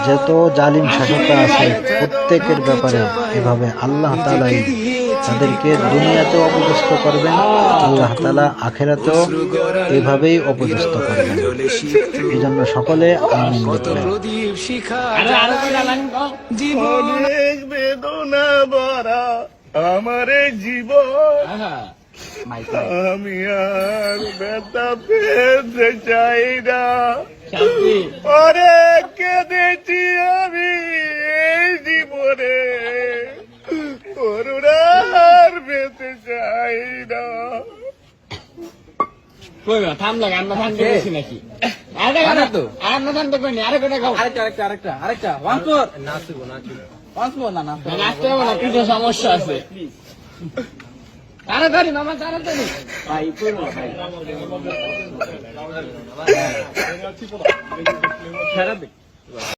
যত জালিম শাসকরা আছে প্রত্যেকের ব্যাপারে এভাবে আল্লাহ তাআলাই তাদেরকে দুনিয়াতেও অপদস্থ করবেন, আল্লাহ তাআলা আখিরাতেও এভাবেই অপদস্থ করবেন। এই জন্য সকলে আমিন বলবেন। অনেক বেদনা ভরা আমার জীবন, আমি আর ব্যথা পেতে চাই না। অনেক কেঁদেছি আমি এই জীবনে, করুণার পেতে চাই না। থামলো গান ফান করেছি নাকি? আরেকটা গান তো আর না ফান তো কইনি, আরেকটা গাও। আরেকটা ওয়ানপুর নাচবো না নাচতে হবে না, কিছু সমস্যা আছে। তাড়াতাড়ি মামা তাড়াতাড়ি ভাই পুরো ভাই